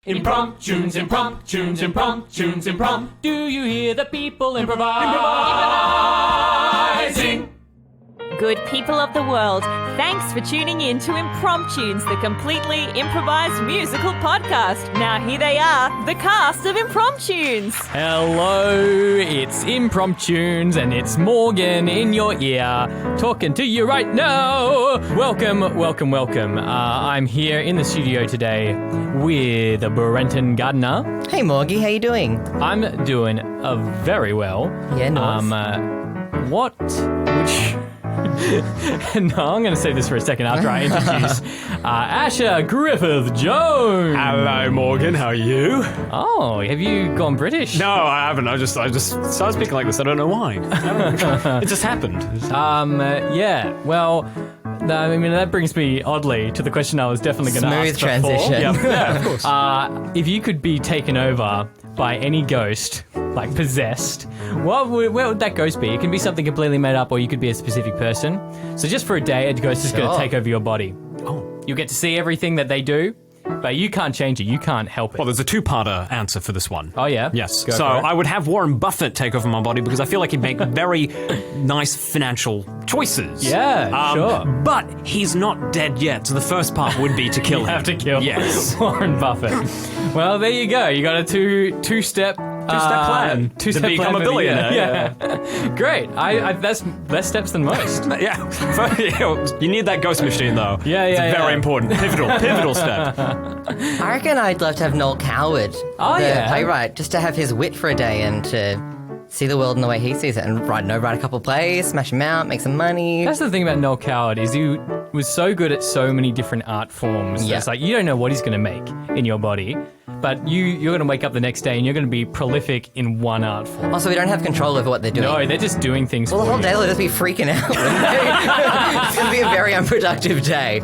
Impromptunes, impromptunes, impromptunes, impromptunes. Do you hear the people improvising? Good people of the world, thanks for tuning in to Impromptunes, the completely improvised musical podcast. Now here they are, the cast of Impromptunes. Hello, it's Impromptunes and it's Morgan in your ear, talking to you right now. Welcome. I'm here in the studio today with Brenton Gardiner. Hey Morgie, how you doing? I'm doing very well. Yeah, nice. No, I'm going to save this for a second after I introduce Asher Griffith Jones. Hello, Morgan. How are you? Oh, have you gone British? No, I haven't. I just started speaking like this. I don't know why. It just happened. Yeah. Well, I mean, that brings me oddly to the question I was definitely going to ask Smooth transition. Yeah, of course. If you could be taken over by any ghost, like possessed, where would that ghost be? It can be something completely made up, or you could be a specific person. So just for a day, a ghost is going to take over your body. Oh. You'll get to see everything that they do, but you can't change it. You can't help it. Well, there's a two-parter answer for this one. Oh, yeah? Yes. Go So for it. I would have Warren Buffett take over my body because I feel like he'd make very nice financial choices. Yeah, sure. But he's not dead yet, so the first part would be to kill him. Have to kill Yes. Warren Buffett. Well, there you go. You got a two-step plan. Two-step To become plan a for the year. billionaire, Yeah. Great. That's less steps than most. Yeah. You need that ghost machine, though. Yeah, It's yeah. very important. Pivotal step. I reckon I'd love to have Noel Coward, the playwright, just to have his wit for a day and to see the world in the way he sees it and write a couple plays, smash them out, make some money. That's the thing about Noel Coward is he was so good at so many different art forms. Yeah. It's like you don't know what he's going to make in your body, but you're going to wake up the next day and you're going to be prolific in one art form. Also, we don't have control over what they're doing. No, they're just doing things Well, the for whole you. day will just be freaking out. It's going to be a very unproductive day.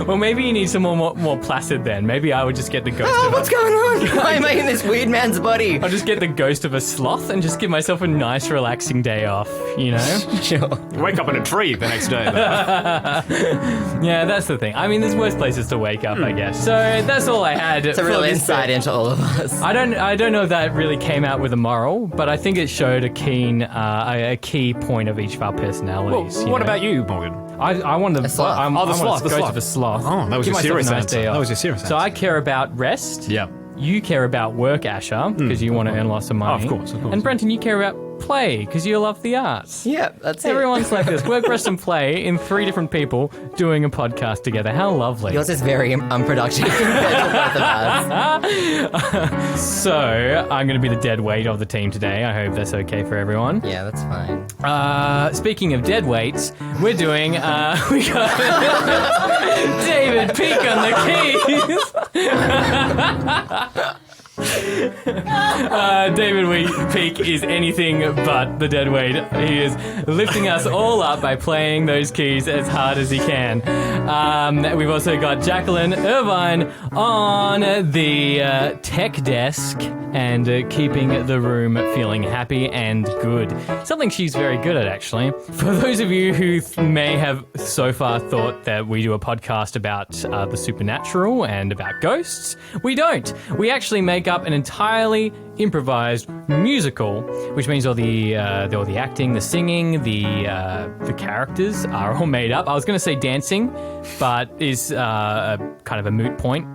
Well, maybe you need someone more placid then. Maybe I would just get the ghost Oh, of what's going on? Why am I in this weird man's body? I'll just get the ghost of a sloth and just give myself a nice, relaxing day off, you know? Sure. Wake up in a tree the next day, though. Yeah, that's the thing. I mean, there's worse places to wake up, I guess. So that's all I had. It's a real insight into all of us. I don't know if that really came out with a moral, but I think it showed a key point of each of our personalities. Well, what about you, Morgan? I want the sloth. I want sloth, the the ghost sloth. of a sloth. Oh, that was Give your myself serious a nice answer. day off. That was your serious So answer. I care about rest. Yeah. You care about work, Asher, because you want to earn lots of money. of course. And Brenton, you care about play, because you love the arts. Yeah, that's it. Everyone's like this. Work, rest, and play in 3 different people doing a podcast together. How lovely. Yours is very unproductive compared to both of us. So, I'm going to be the dead weight of the team today. I hope that's okay for everyone. Yeah, that's fine. Speaking of dead weights, we're doing, we got David Peake on the keys. David Peake is anything but the dead weight. He is lifting us all up by playing those keys as hard as he can. We've also got Jacqueline Irvine on the tech desk and keeping the room feeling happy and good. Something she's very good at, actually. For those of you who may have so far thought that we do a podcast about the supernatural and about ghosts, we don't. We actually make up an entirely improvised musical, which means all the acting, the singing, the characters are all made up. I was going to say dancing, but is kind of a moot point.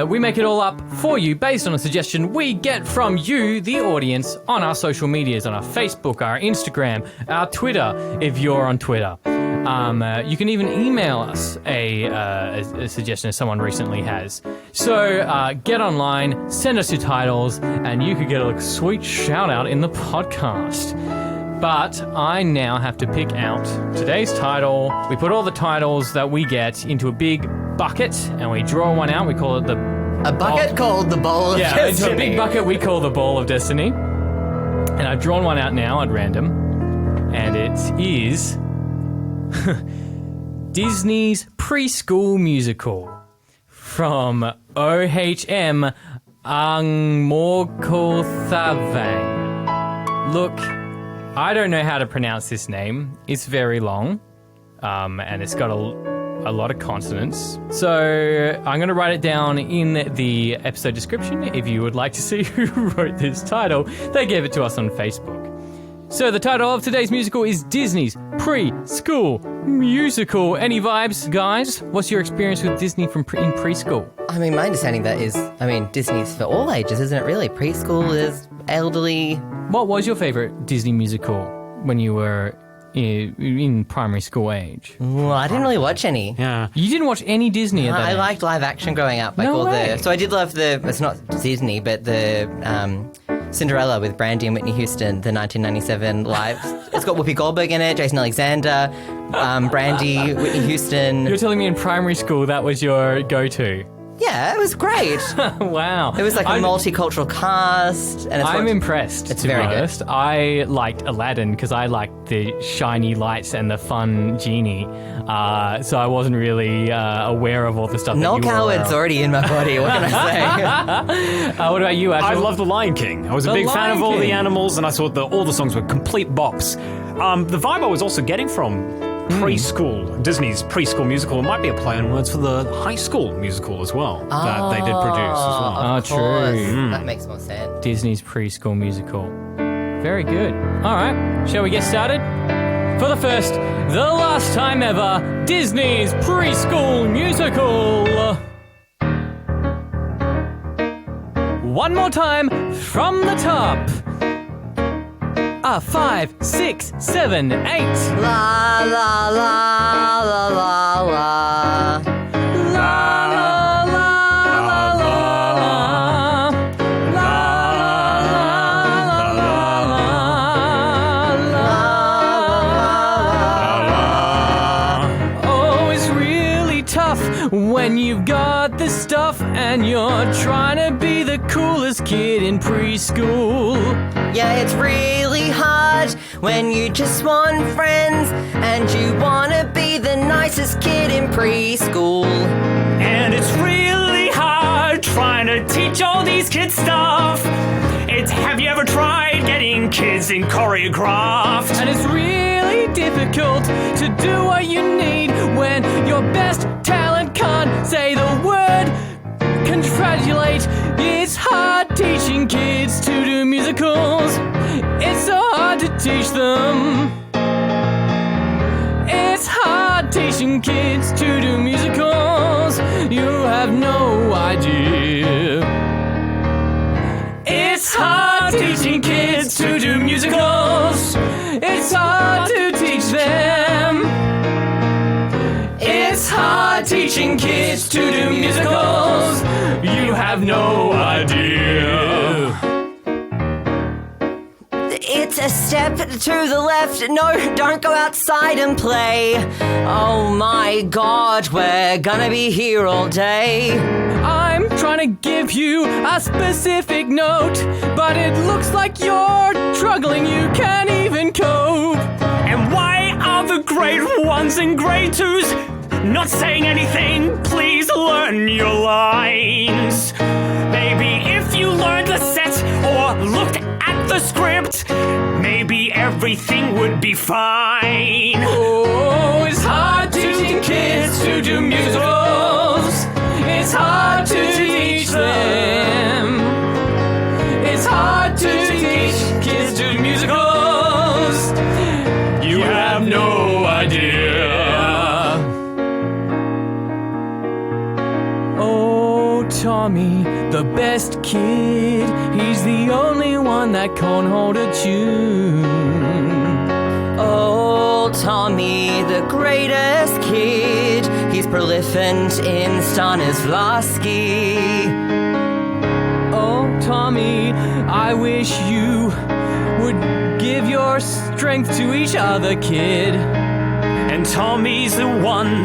We make it all up for you based on a suggestion we get from you, the audience, on our social medias, on our Facebook, our Instagram, our Twitter, if you're on Twitter. You can even email us a suggestion as someone recently has. So get online, send us your titles, and you could get a sweet shout out in the podcast. But I now have to pick out today's title. We put all the titles that we get into a big bucket, and we draw one out. We call it A bucket called the Bowl of Destiny. it's a big bucket we call the Bowl of Destiny. And I've drawn one out now at random, and it is Disney's preschool musical from OHM Unmongkolfhavang. Look, I don't know how to pronounce this name. It's very long, and it's got a a lot of consonants. So I'm going to write it down in the episode description. If you would like to see who wrote this title, they gave it to us on Facebook. So the title of today's musical is Disney's Preschool Musical. Any vibes, guys? What's your experience with Disney in preschool? I mean, my understanding that is, Disney's for all ages, isn't it really? Preschool is elderly. What was your favorite Disney musical when you were in primary school age? Well, I didn't really watch any. Yeah. You didn't watch any Disney at that I age? liked live action growing up. No way. So I did love it's not Disney, but the Cinderella with Brandy and Whitney Houston, the 1997 live. It's got Whoopi Goldberg in it, Jason Alexander, Brandy, Whitney Houston. You're telling me in primary school that was your go-to? Yeah, it was great. Wow. It was like a multicultural cast. And I'm impressed, It's to be very good. honest. I liked Aladdin because I liked the shiny lights and the fun genie. So I wasn't really aware of all the stuff Noel that you were aware Coward's of. already in my body, what can I say? What about you, Ashel? I love The Lion King. I was a The big fan Lion of all the King. animals, and I thought that all the songs were complete bops. The vibe I was also getting from preschool, Disney's preschool musical, it might be a play on words for the high school musical as well that they did produce as well. Oh, Of course. true. That makes more sense. Disney's preschool musical. Very good. All right, shall we get started? For the first, the last time ever, Disney's preschool musical. One more time from the top. 5, 6, 7, 8. La la la la la la. La la la la la. La la la la la. Oh, it's really tough when you've got the stuff and you're trying to be the coolest kid in preschool. Yeah, it's really hard when you just want friends and you want to be the nicest kid in preschool. And it's really hard trying to teach all these kids stuff. Have you ever tried getting kids in choreographed? And it's really difficult to do what you need when your best talent can't say the word congratulate. It's hard teaching kids to do musicals. It's so hard to teach them. It's hard teaching kids to do musicals. You have no idea. It's hard teaching kids to do musicals. It's hard to teach them. It's hard teaching kids to do musicals. You have no idea. It's a step to the left. No, don't go outside and play. Oh my God, we're gonna be here all day. I'm trying to give you a specific note, but it looks like you're struggling. You can't even cope. And why are the grade ones and grade twos not saying anything? Please learn your lines. Maybe if you learned the set or looked at the script, maybe everything would be fine. Oh, it's hard teaching kids to do musicals. It's hard to teach them. It's hard to teach kids to do musicals. You have no idea. Oh, Tommy, the best kid. He's the only one that can't hold a tune. Oh, Tommy, the greatest kid. He's prolific in Stanislavski. Oh, Tommy, I wish you would give your strength to each other, kid. And Tommy's the one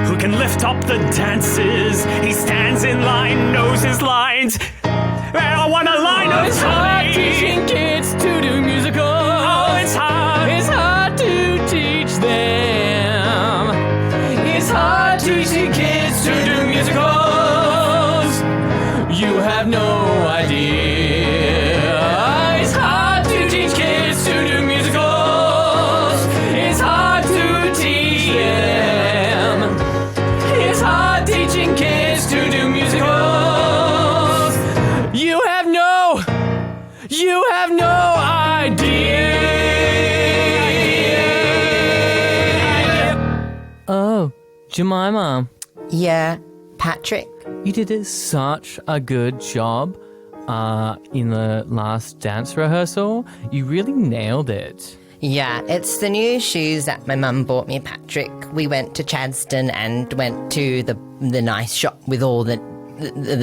who can lift up the dances. He stands in line, knows his lines. And I want a line of It's hard Tommy. teaching kids to do musicals. Oh, it's hard. It's hard to teach them. It's hard teaching kids to do musicals. You have no idea. It's hard to teach kids to do musicals. It's hard to teach them. You have no idea. Oh, Jemima, Yeah, Patrick. you did such a good job in the last dance rehearsal. You really nailed it. Yeah, it's the new shoes that my mum bought me, Patrick. We went to Chadston and went to the nice shop with all the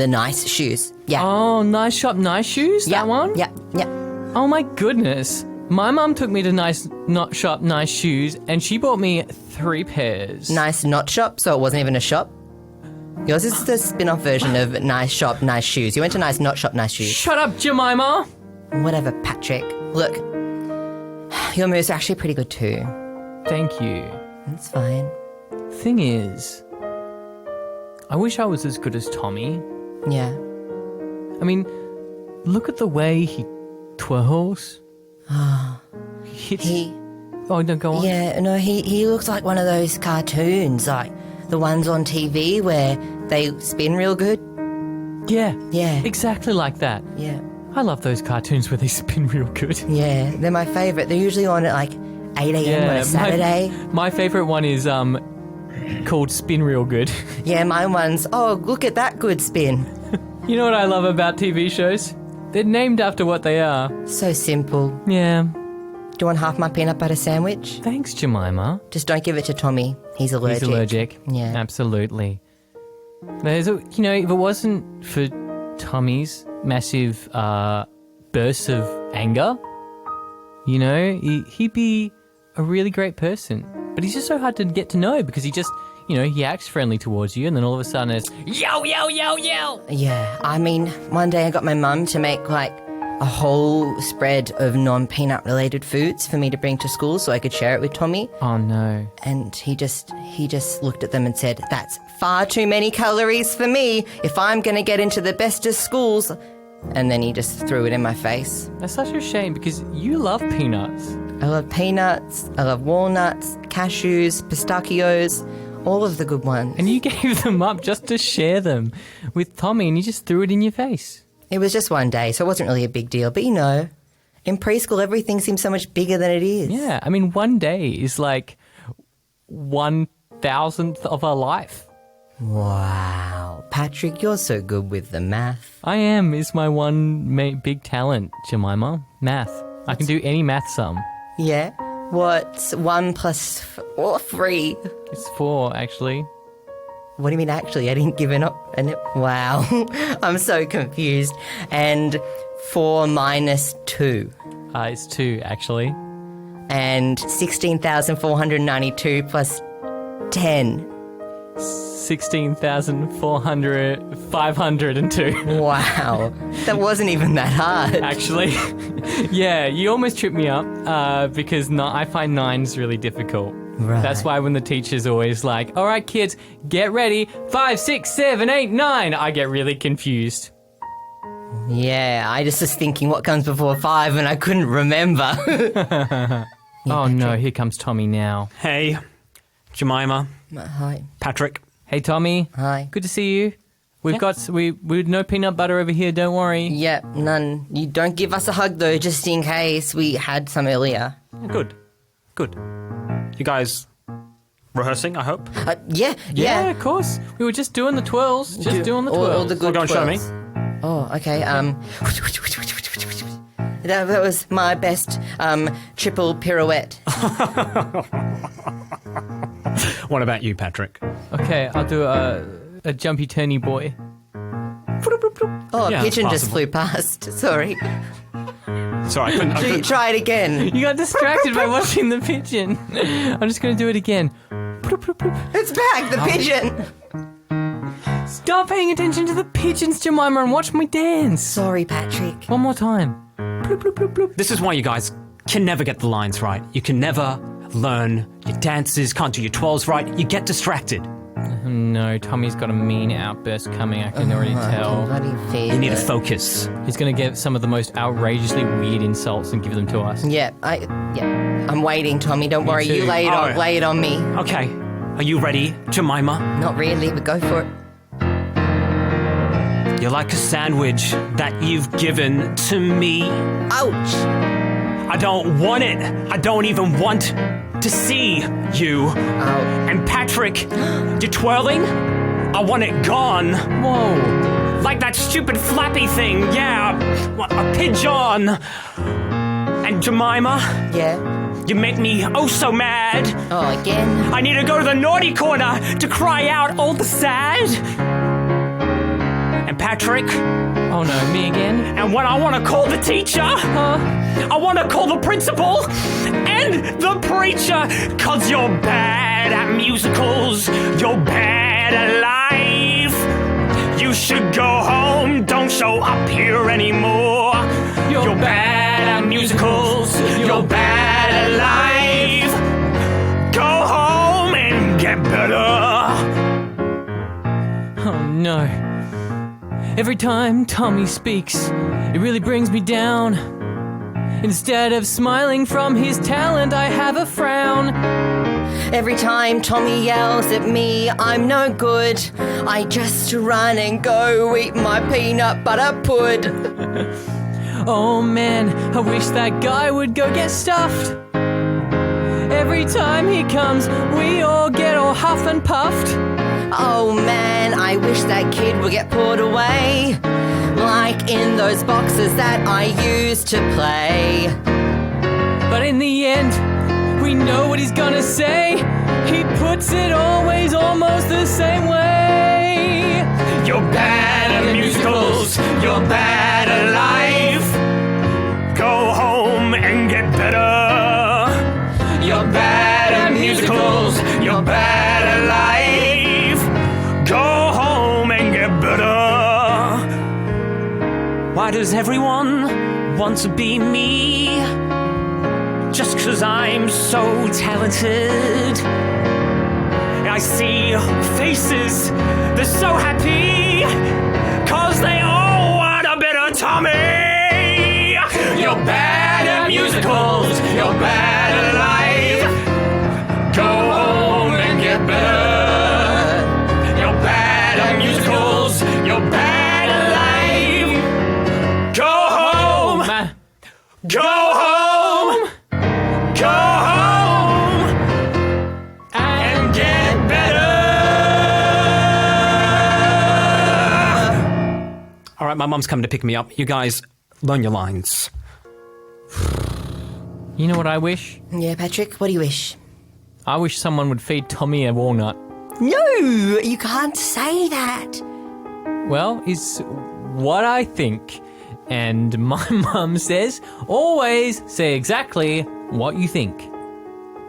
nice shoes. Yeah. Oh, nice shop, nice shoes? yeah, That one? Yeah, yeah. Oh my goodness. My mum took me to nice not shop, nice shoes, and she bought me 3 pairs. Nice not shop, so it wasn't even a shop. Yours is the spin-off version of nice shop, nice shoes. You went to nice not shop, nice shoes. Shut up, Jemima. Whatever, Patrick. Look, your moves are actually pretty good too. Thank you. That's fine. Thing is, I wish I was as good as Tommy. Yeah. I mean, look at the way he twirls. He hits. Oh, no, go on. Yeah, no, he looks like one of those cartoons, like the ones on TV where they spin real good. Yeah. Yeah. Exactly like that. Yeah. I love those cartoons where they spin real good. Yeah, they're my favourite. They're usually on at like 8 a.m. on a Saturday. My favourite one is called Spin Real Good. Yeah, my one's, oh, look at that good spin. You know what I love about TV shows? They're named after what they are. So simple. Yeah. Do you want half my peanut butter sandwich? Thanks, Jemima. Just don't give it to Tommy. He's allergic. He's allergic. Yeah. Absolutely. If it wasn't for Tommy's massive bursts of anger, he'd be a really great person. But he's just so hard to get to know because he just, he acts friendly towards you and then all of a sudden it's, yo, yo, yo, yo. Yeah, I mean, one day I got my mum to make like a whole spread of non-peanut related foods for me to bring to school so I could share it with Tommy. Oh, no. And he just looked at them and said, that's far too many calories for me if I'm going to get into the best of schools. And then he just threw it in my face. That's such a shame because you love peanuts. I love peanuts, I love walnuts, cashews, pistachios, all of the good ones. And you gave them up just to share them with Tommy and you just threw it in your face. It was just one day, so it wasn't really a big deal. But in preschool, everything seems so much bigger than it is. Yeah, I mean, one day is like 1,000th of a life. Wow. Patrick, you're so good with the math. I am. Is my one big talent, Jemima. Math. I can do any math sum. Yeah? What's 1 plus 3? It's 4, actually. What do you mean actually? I didn't give it up. Wow. I'm so confused. And 4 minus 2. It's 2, actually. And 16,492 plus 10. 16,502. Wow. That wasn't even that hard. Actually, yeah, you almost tripped me up because I find 9's really difficult. Right. That's why when the teacher's always like, all right, kids, get ready, 5, 6, 7, 8, 9, I get really confused. Yeah, I just was thinking what comes before 5 and I couldn't remember. Oh no, here comes Tommy now. Hey, Jemima, Hi. Patrick. Hey Tommy. Hi. Good to see you. We've got no peanut butter over here, don't worry. Yeah, none. You don't give us a hug though, just in case we had some earlier. Good. You guys rehearsing, I hope? Yeah. Yeah, of course. We were just doing the twirls. Doing the twirls. All the good Go and show me. twirls. Oh, okay. That was my best triple pirouette. What about you, Patrick? Okay, I'll do a jumpy turny boy. Oh, Yeah, a pigeon that's just flew past. Sorry. Sorry, I couldn't. Try it again. You got distracted by watching the pigeon. I'm just going to do it again. It's back, the pigeon. Stop paying attention to the pigeons, Jemima, and watch me dance. Sorry, Patrick. One more time. This is why you guys can never get the lines right. You can never learn your dances, can't do your twirls right. You get distracted. No, Tommy's got a mean outburst coming, I can already tell. You need to focus. He's going to get some of the most outrageously weird insults and give them to us. Yeah, I'm waiting, Tommy. Don't worry. too. You lay it on me. Okay, are you ready, Jemima? Not really, but go for it. You're like a sandwich that you've given to me. Ouch! I don't want it. I don't even want to see you. Ow. And Patrick, you're twirling? I want it gone. Whoa. Like that stupid flappy thing. Yeah, a pigeon. And Jemima, Yeah? you make me oh so mad. Oh, again? I need to go to the naughty corner to cry out all the sad. And Patrick, Oh no, me again? and when I want to call the teacher, I want to call the principal and the preacher. 'Cause you're bad at musicals, you're bad at life. You should go home, don't show up here anymore. You're bad at musicals, you're bad at life. Go home and get better. Oh no. Every time Tommy speaks, it really brings me down. Instead of smiling from his talent, I have a frown. Every time Tommy yells at me, I'm no good. I just run and go eat my peanut butter pud. Oh man, I wish that guy would go get stuffed. Every time he comes, we all get all huff and puffed. Oh man, I wish that kid would get pulled away, like in those boxes that I used to play. But in the end, we know what he's gonna say. He puts it always almost the same way. You're bad at musicals, you're bad at life. Go home and get better. You're bad at musicals, you're bad at life. Go home and get better. Why does everyone want to be me? Just 'cause I'm so talented. I see faces, they're so happy, 'cause they all want a bit of Tommy. You're bad at musicals, you're bad at life. Go home and get better. You're bad at musicals, you're bad at life. Go home, go home, go home, and get better. All right, my mum's coming to pick me up. You guys, learn your lines. You know what I wish? Yeah, Patrick, what do you wish? I wish someone would feed Tommy a walnut. No, you can't say that. Well, it's what I think. And my mum says, always say exactly what you think.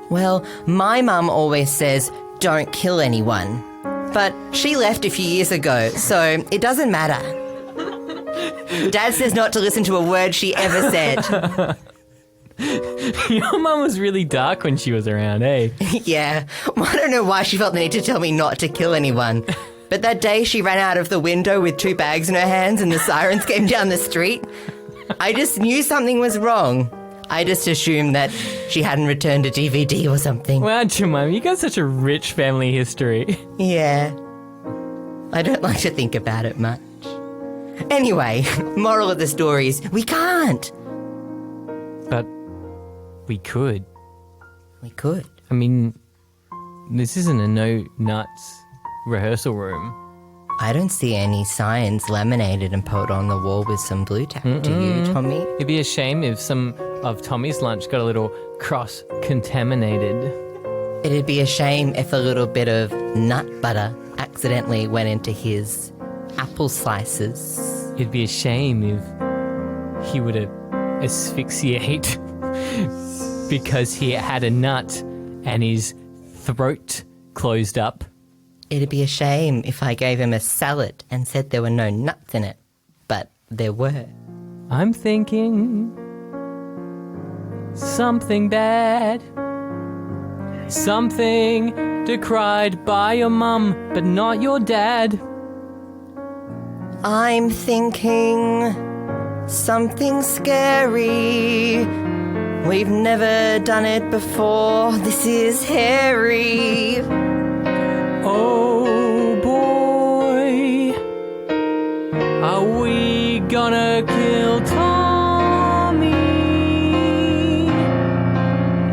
Well, my mum always says, don't kill anyone. But she left a few years ago, so it doesn't matter. Dad says not to listen to a word she ever said. Your mum was really dark when she was around, eh? Yeah, well, I don't know why she felt the need to tell me not to kill anyone. But that day she ran out of the window with 2 bags in her hands and the sirens came down the street, I just knew something was wrong. I just assumed that she hadn't returned a DVD or something. Wow, Jemima, you got such a rich family history. Yeah. I don't like to think about it much. Anyway, moral of the story is we can't. But we could. We could. I mean, this isn't a no-nuts rehearsal room. I don't see any signs laminated and put on the wall with some blue tack, do you, Tommy? It'd be a shame if some of Tommy's lunch got a little cross-contaminated. It'd be a shame if a little bit of nut butter accidentally went into his apple slices. It'd be a shame if he would asphyxiate because he had a nut and his throat closed up. It'd be a shame if I gave him a salad and said there were no nuts in it, but there were. I'm thinking something bad, something decried by your mum, but not your dad. I'm thinking something scary. We've never done it before. This is hairy. Oh boy, gonna kill Tommy?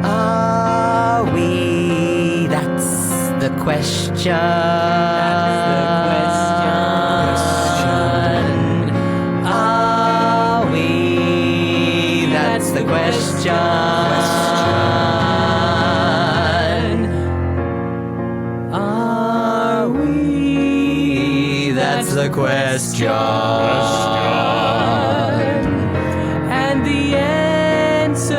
Are we? That's the question. Are we? That's the question. Are we? That's the question. And the answer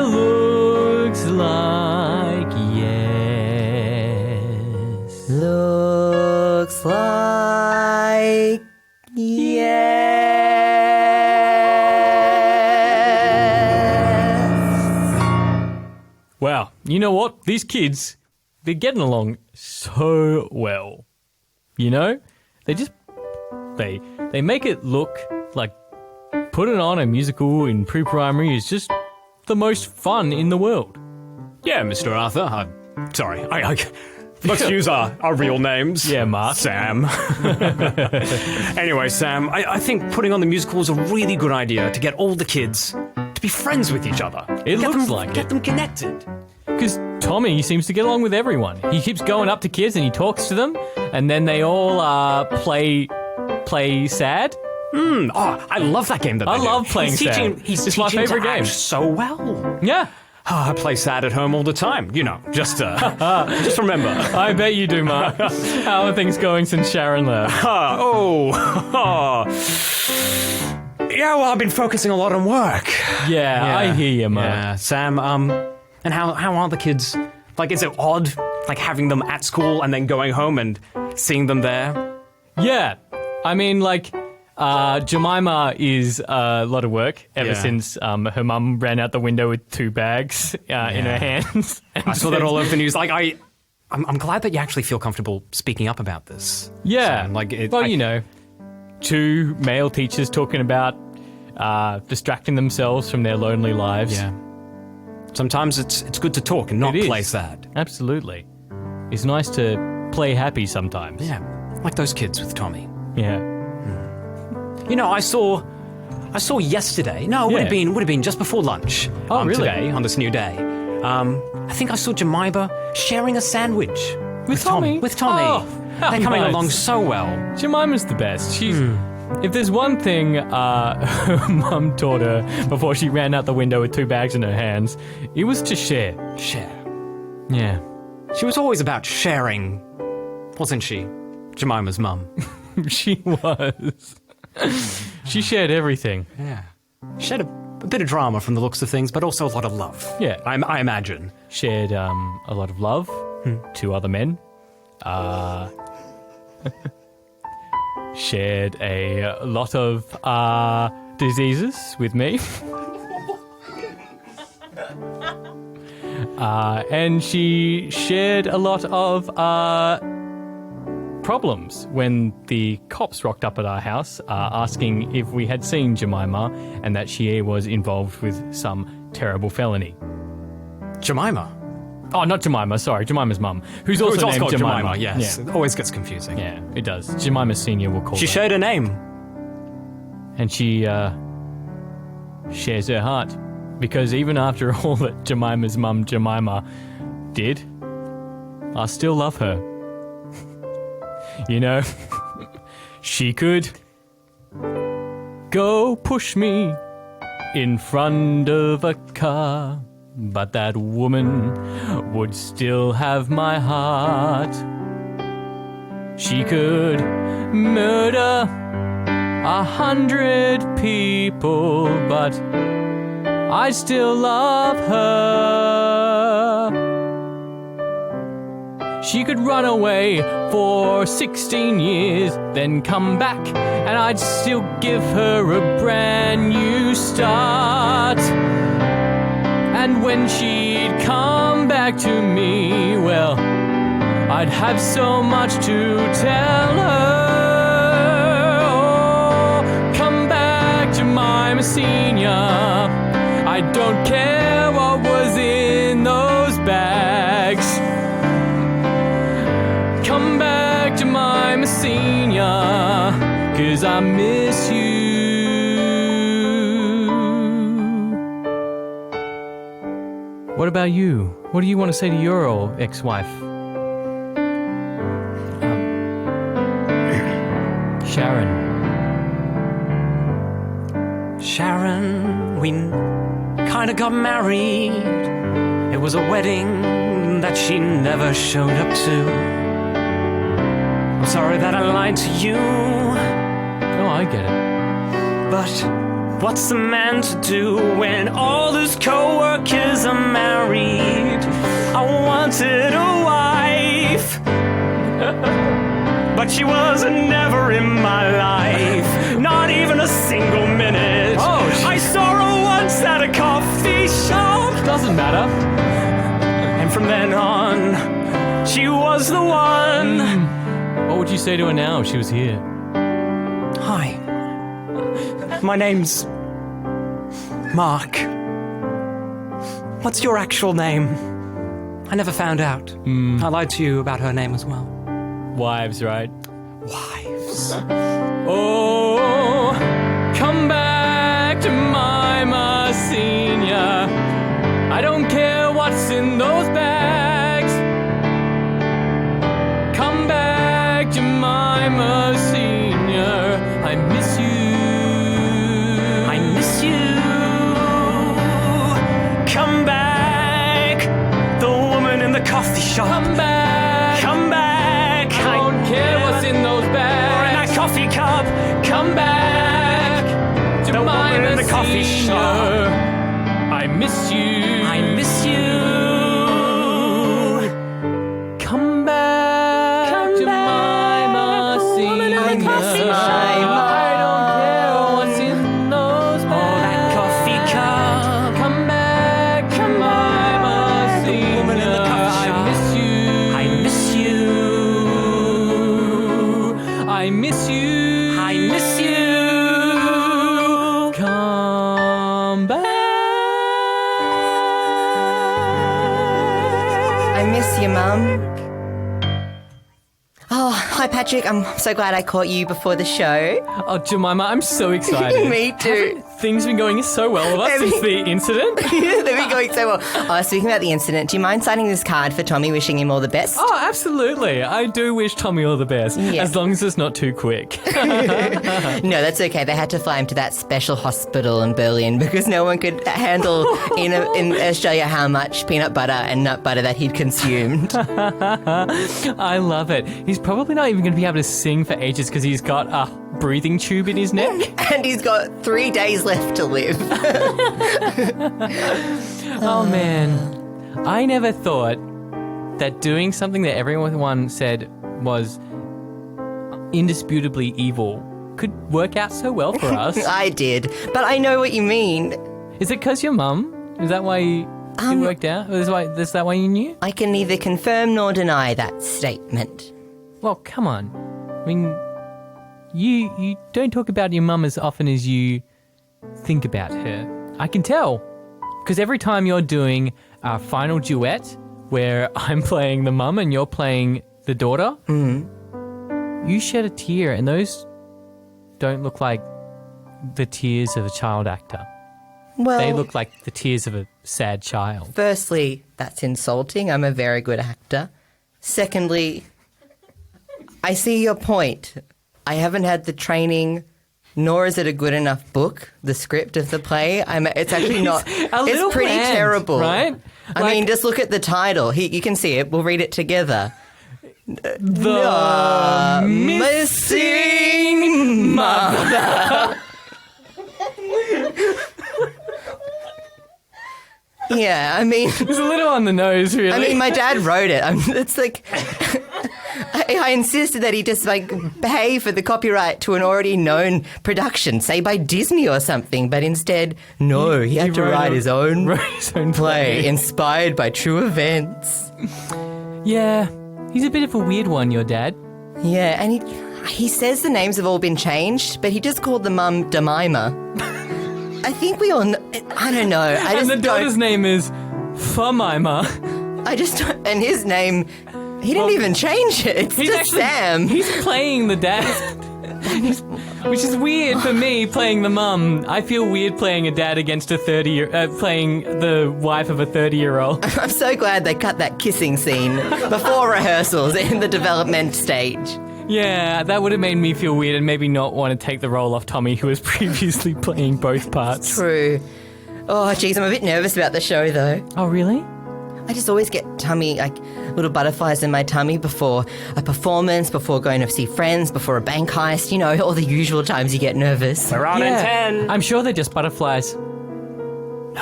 looks like yes. Looks like yes. Wow, you know what? These kids, they're getting along so well. You know? They just they make it look like putting on a musical in pre-primary is just the most fun in the world. Yeah, Mr. Arthur. Sorry, let's use our real names. Yeah, Mark. Sam. Anyway, Sam, I think putting on the musical is a really good idea to get all the kids to be friends with each other. It looks like it. Get them connected. Because Tommy seems to get along with everyone. He keeps going up to kids and he talks to them, and then they all play sad. Oh, I love that game that I they do. love playing sad. It's my favorite to act game. so well. Yeah, I play sad at home all the time. You know, just remember. I bet you do, Mark. How are things going since Sharon left? Yeah, well, I've been focusing a lot on work. Yeah, I hear you, Mark. Yeah, Sam, and how are the kids? Like, is it odd, like, having them at school and then going home and seeing them there? Yeah, I mean, like, Jemima is a lot of work ever since her mum ran out the window with 2 bags in her hands. I saw that all over the news. Like, I'm glad that you actually feel comfortable speaking up about this. Yeah, Sam. Like, you know, 2 male teachers talking about distracting themselves from their lonely lives. Yeah. Sometimes it's good to talk and not It is. play sad. Absolutely. It's nice to play happy sometimes. Yeah, like those kids with Tommy. Yeah. You know, I saw yesterday. No, it would Yeah. have been just before lunch. Oh, really? Today on this new day. I think I saw Jemima sharing a sandwich With Tommy? With Tommy. Oh, how they're coming nice. along so well. Jemima's the best. She's. If there's one thing her mum taught her before she ran out the window with 2 bags in her hands, it was to share. Share. Yeah. She was always about sharing, wasn't she? Jemima's mum. She was. She shared everything. Yeah. Shared a bit of drama from the looks of things, but also a lot of love. Yeah. I imagine. Shared a lot of love to other men. Shared a lot of diseases with me. And she shared a lot of problems when the cops rocked up at our house asking if we had seen Jemima and that she was involved with some terrible felony. Jemima. Oh, not Jemima, sorry, Jemima's mum, who's also named called Jemima. yes. Yeah. It always gets confusing. Yeah, it does. Jemima Senior, we'll call She her. shared her name. And she shares her heart. Because even after all that Jemima's mum, Jemima, did, I still love her. You know, she could go push me in front of a car, but that woman would still have my heart. She could murder 100 people, but I still love her. She could run away for 16 years, then come back, and I'd still give her a brand new start. And when she'd come back to me, well, I'd have so much to tell her. Oh, come back, Jemima Senior. I don't care what was in those bags. Come back, Jemima Senior, 'cause I miss you. What about you? What do you want to say to your ex-wife? Sharon, we kinda got married. It was a wedding that she never showed up to. I'm sorry that I lied to you. Oh, I get it. But what's a man to do when all his co-workers are married? I wanted a wife, but she was never in my life, not even a single minute. Oh, I saw her once at a coffee shop. Doesn't matter. And from then on, she was the one. What would you say to her now if she was here? Hi. My name's Mark. What's your actual name? I never found out. I lied to you about her name as well. Wives, right? Wives. Oh, come back, Jemima Senior. I don't care what's in those bags. Come back, Jemima Senior. I miss you. I miss you. Come back, the woman in the coffee shop. Come back. Come back. I don't care what's in those bags. Or in that coffee cup. Come back, The woman in the coffee shop. I miss you. I miss you. Come back, Come back, Jemima the woman in the Senior. coffee shop. I don't care what's in those bags. Oh, that coffee cup. Come back, Jemima Senior. woman in the coffee I shop. miss you. I miss you. I miss you. I miss you. Come back. I miss you, Mum. Oh, hi, Patrick. I'm so glad I caught you before the show. Oh, Jemima, I'm so excited. Me too. Things been going so well with us since the incident. They've been going so well. Oh, speaking about the incident, do you mind signing this card for Tommy, wishing him all the best? Oh, absolutely. I do wish Tommy all the best, Yeah. as long as it's not too quick. No, that's okay. They had to fly him to that special hospital in Berlin because no one could handle in Australia how much peanut butter and nut butter that he'd consumed. I love it. He's probably not even going to be able to sing for ages because he's got a breathing tube in his neck. And he's got 3 days left to live. Oh, man. I never thought that doing something that everyone said was indisputably evil could work out so well for us. I did, but I know what you mean. Is it because your mum? Is that why it worked out? Is that why you knew? I can neither confirm nor deny that statement. Well, come on. I mean, you don't talk about your mum as often as you think about her. I can tell. Because every time you're doing our final duet, where I'm playing the mum and you're playing the daughter, you shed a tear, and those don't look like the tears of a child actor. Well, They look like the tears of a sad child. firstly, that's insulting. I'm a very good actor. Secondly, I see your point. I haven't had the training, nor is it a good enough book, the script of the play. It's actually not. a little It's pretty bland, terrible. right? I mean, just look at the title. You can see it. We'll read it together. The Missing Mother. Yeah, I mean... It's a little on the nose, really. I mean, my dad wrote it. It's like... I insisted that he just, pay for the copyright to an already known production, say by Disney or something, but instead, no, he had to write his own play, inspired by true events. Yeah, he's a bit of a weird one, your dad. Yeah, and he says the names have all been changed, but he just called the mum Jemima. I think we all know... I don't know. And the daughter's name is Famima. And his name... He didn't even change it. It's just Sam. He's playing the dad. Which is weird for me playing the mum. I feel weird playing a dad against a playing the wife of a 30-year-old. I'm so glad they cut that kissing scene before rehearsals in the development stage. Yeah, that would have made me feel weird and maybe not want to take the role off Tommy, who was previously playing both parts. True. Oh, geez, I'm a bit nervous about the show, though. Oh, really? I just always get little butterflies in my tummy before a performance, before going to see friends, before a bank heist, all the usual times you get nervous. We're on in 10. I'm sure they're just butterflies. 9.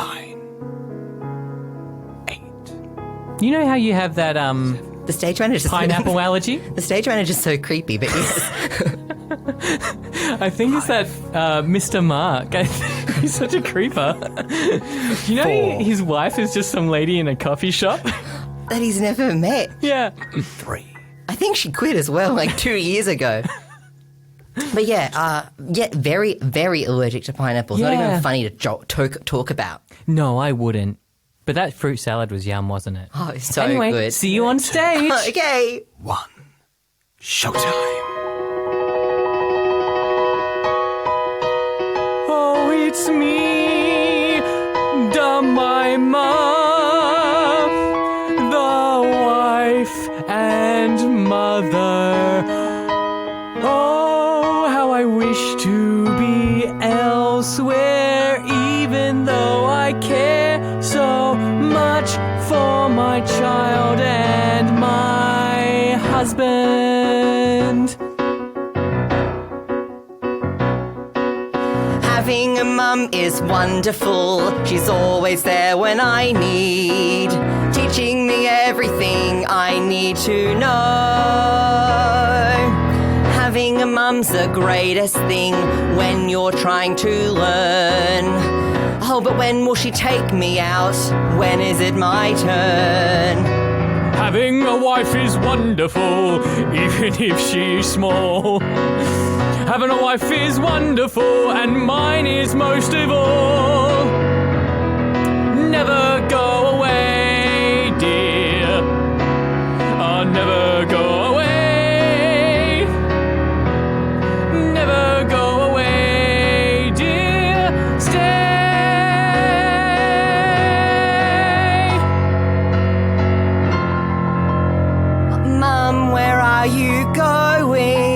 8. You know how you have that, The stage manager's pineapple allergy? The stage manager's so creepy, but yes. I think it's that Mr. Mark. He's such a creeper. You know 4. his wife is just some lady in a coffee shop? That he's never met. Yeah. 3. I think she quit as well, 2 years ago. But very, very allergic to pineapples. Not Yeah. even funny to talk about. No, I wouldn't. But that fruit salad was yum, wasn't it? Oh, it's so Anyway, good. see you on stage. Okay. 1. Showtime. Oh, it's me, Jemima, the wife and mother. Oh, how I wish to be elsewhere, even though I care so much for my child and my husband. Having a mum is wonderful. She's always there when I need, teaching me everything I need to know. Having a mum's the greatest thing when you're trying to learn. Oh, but when will she take me out? When is it my turn? Having a wife is wonderful, even if she's small. Having a wife is wonderful, and mine is most of all. Never go away, dear. I'll never go away. Never go away, dear. Stay. Mum, where are you going?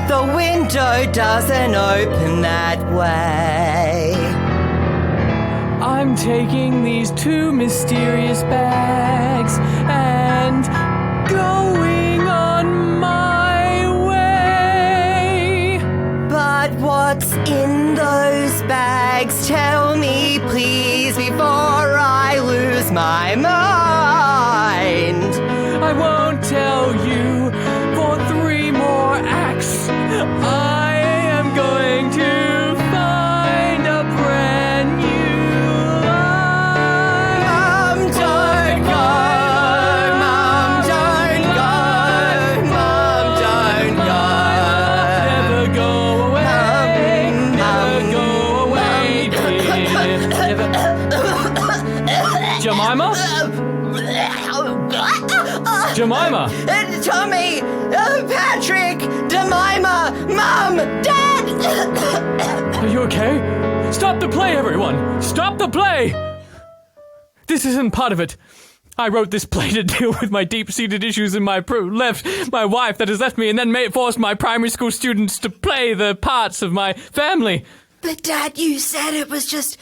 The window doesn't open that way. I'm taking these 2 mysterious bags and going on my way. But what's in those bags? Tell me, please, before I lose my mind. I won't tell you for 3 more acts. I am going to find a brand new life. Mum, don't go. Mum, don't go. Mum, don't go. Never go away. Never go away, dear. Jemima? Jemima! Tommy! Patrick! Jemima! Mum! Dad! Are you okay? Stop the play, everyone! Stop the play! This isn't part of it. I wrote this play to deal with my deep-seated issues in my my wife that has left me and then forced my primary school students to play the parts of my family. But Dad, you said it was just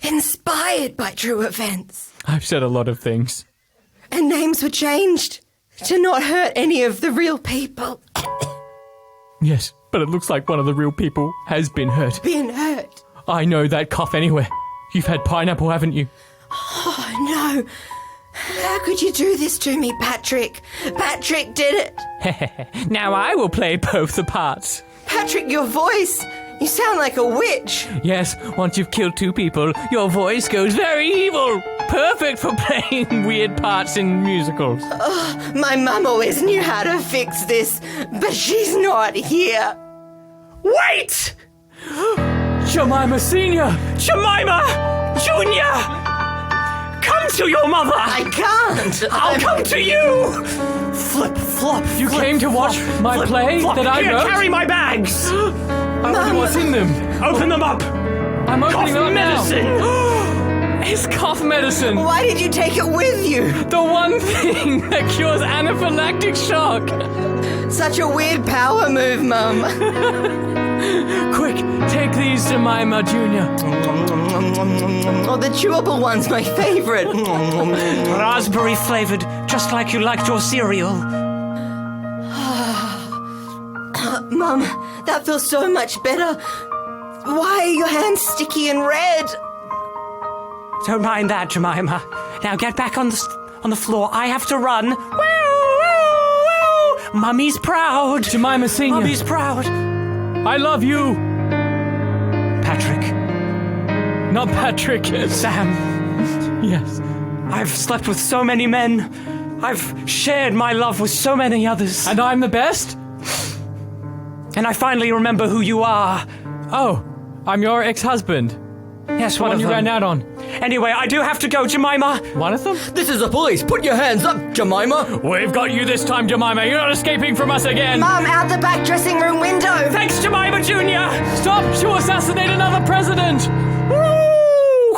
inspired by true events. I've said a lot of things. And names were changed to not hurt any of the real people. Yes, but it looks like one of the real people has been hurt. Been hurt. I know that cough anywhere. You've had pineapple, haven't you? Oh, no. How could you do this to me, Patrick? Patrick did it. Now I will play both the parts. Patrick, your voice. You sound like a witch. Yes, once you've killed 2 people, your voice goes very evil. Perfect for playing weird parts in musicals. My mum always knew how to fix this, but she's not here. Wait! Jemima Senior! Jemima! Junior! Come to your mother! I can't. I'll come to you! flip, flop. You flip, came to watch flop, my flip, play flop. that I Here, wrote? carry my bags. I wonder what's in them. Open them up. I'm Cough opening them up medicine. now. It's cough medicine. Why did you take it with you? The one thing that cures anaphylactic shock. Such a weird power move, Mum. Quick, take these, Jemima Junior. Oh, the chewable one's my favorite. Raspberry flavored, just like you liked your cereal. Mum, that feels so much better. Why are your hands sticky and red? Don't mind that, Jemima. Now get back on the floor. I have to run. Woo, woo, woo. Mummy's proud. Jemima Senior. Mummy's proud. I love you. Patrick. Not Patrick. Sam. Yes. I've slept with so many men. I've shared my love with so many others. And I'm the best? And I finally remember who you are. Oh, I'm your ex-husband. Yes, The one one of you them. ran out on. Anyway, I do have to go, Jemima. One of them? This is the police. Put your hands up, Jemima. We've got you this time, Jemima. You're not escaping from us again. Mum, out the back dressing room window. Thanks, Jemima Jr. Stop to assassinate another president. Woo!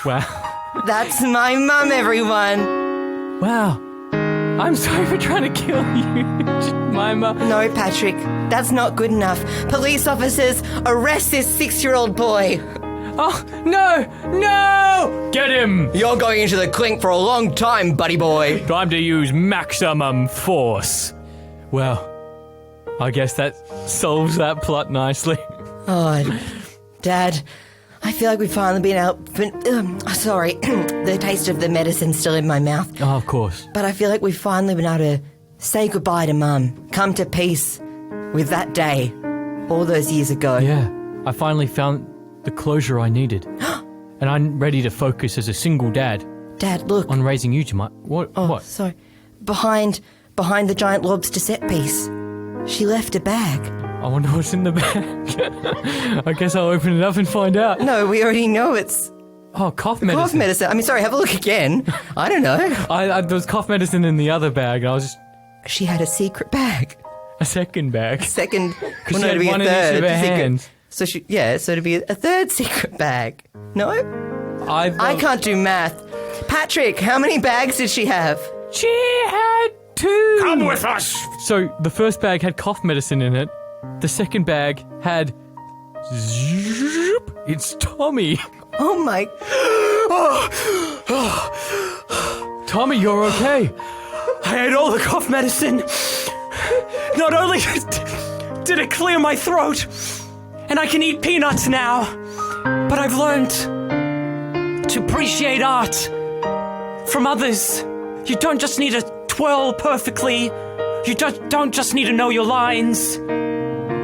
Wow. That's my mum, everyone. Wow. I'm sorry for trying to kill you, Jemima. No, Patrick, that's not good enough. Police officers, arrest this 6-year-old boy. Oh, no! No! Get him! You're going into the clink for a long time, buddy boy. Time to use maximum force. Well, I guess that solves that plot nicely. Oh, Dad, I feel like we've finally been out. Sorry, the taste of the medicine's still in my mouth. Oh, of course. But I feel like we've finally been able to say goodbye to Mum. Come to peace with that day all those years ago. Yeah, I finally found the closure I needed. And I'm ready to focus as a single dad Dad, look. on raising you, Jemima. What? Oh, What? sorry. Behind the giant lobster set piece, she left a bag. I wonder what's in the bag. I guess I'll open it up and find out. No, we already know it's Oh, cough medicine. cough medicine. I mean, sorry, have a look again. I don't know. There was cough medicine in the other bag, and I was just She had a secret bag. a second bag. Second, Because she had one in each of her secret. hands. So so it'd be a third secret bag. No? I can't do math. Patrick, how many bags did she have? She had 2. Come with us. So the first bag had cough medicine in it. The second bag had. Zoop. It's Tommy. Oh my... Tommy, you're okay. I had all the cough medicine. Not only did it clear my throat, and I can eat peanuts now, but I've learned to appreciate art from others. You don't just need to twirl perfectly. You don't just need to know your lines.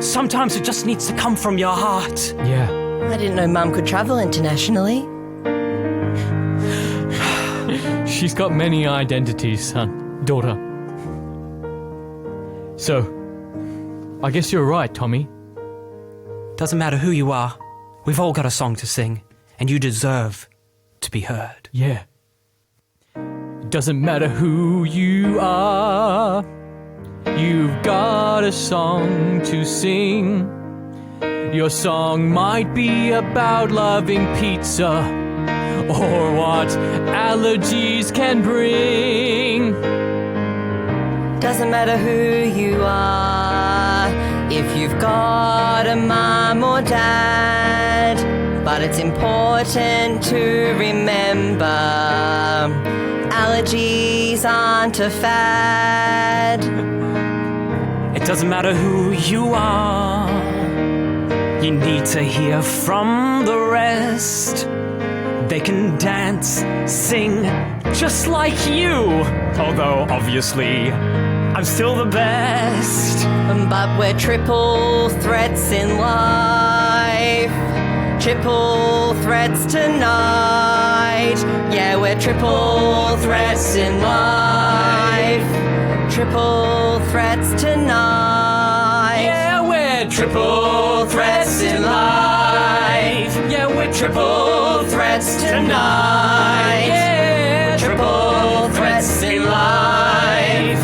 Sometimes it just needs to come from your heart. Yeah. I didn't know Mum could travel internationally. She's got many identities, son. Daughter. So, I guess you're right, Tommy. Doesn't matter who you are. We've all got a song to sing, and you deserve to be heard. Yeah. Doesn't matter who you are. You've got a song to sing. Your song might be about loving pizza or what allergies can bring. Doesn't matter who you are, if you've got a mum or dad, but it's important to remember allergies aren't a fad. It doesn't matter who you are. You need to hear from the rest. They can dance, sing, just like you. Although, obviously, I'm still the best. But we're triple threats in life. Triple threats tonight. Yeah, we're triple threats in life. Triple threats tonight. Yeah, we're Triple threats in life. Yeah, we're Triple threats tonight. Yeah, Triple threats in life.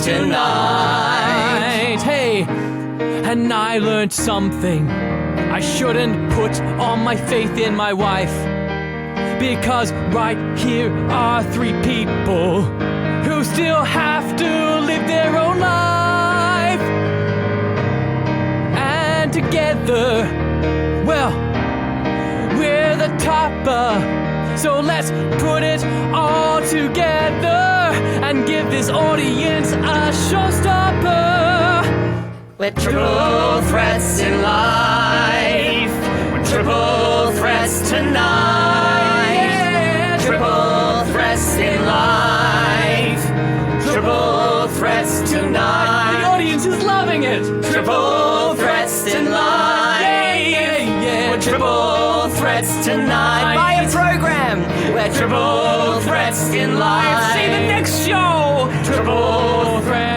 tonight. Hey, and I learned something. I shouldn't put all my faith in my wife, because right here are three people who still have to live their own life. And together, well, we're the topper. So let's put it all together and give this audience a showstopper. We're triple threats in life. We're triple threats tonight. Yeah. Triple threats in life. Triple threats The tonight. audience is loving it. Triple threats in life. Yeah. We're triple threats tonight. Buy a program. We're triple threats in life. See the next show. Triple threats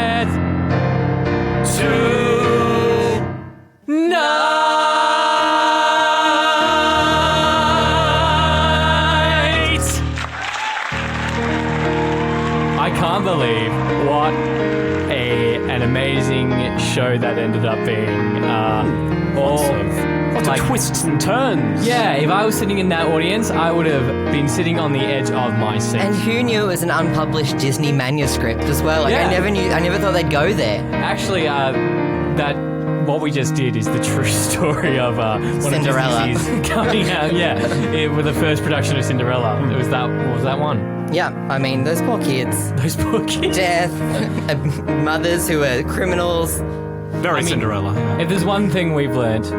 Night. I can't believe what an amazing show that ended up being. Lots of twists and turns. Yeah, if I was sitting in that audience, I would have been sitting on the edge of my seat. And who knew it was an unpublished Disney manuscript as well? Like, Yeah. I never thought they'd go there. Actually, what we just did is the true story of one Cinderella. of Disney's coming out. Yeah, with the first production of Cinderella. It was that. What was that one? Yeah, I mean, those poor kids. Those poor kids. Death, mothers who are criminals. Very Cinderella. If there's one thing we've learned,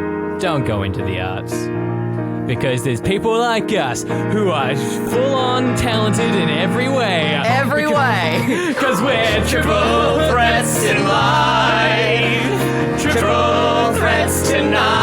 don't go into the arts. Because there's people like us who are full-on talented in every way. Every way. Because we're Triple threats in life. Triple threats tonight.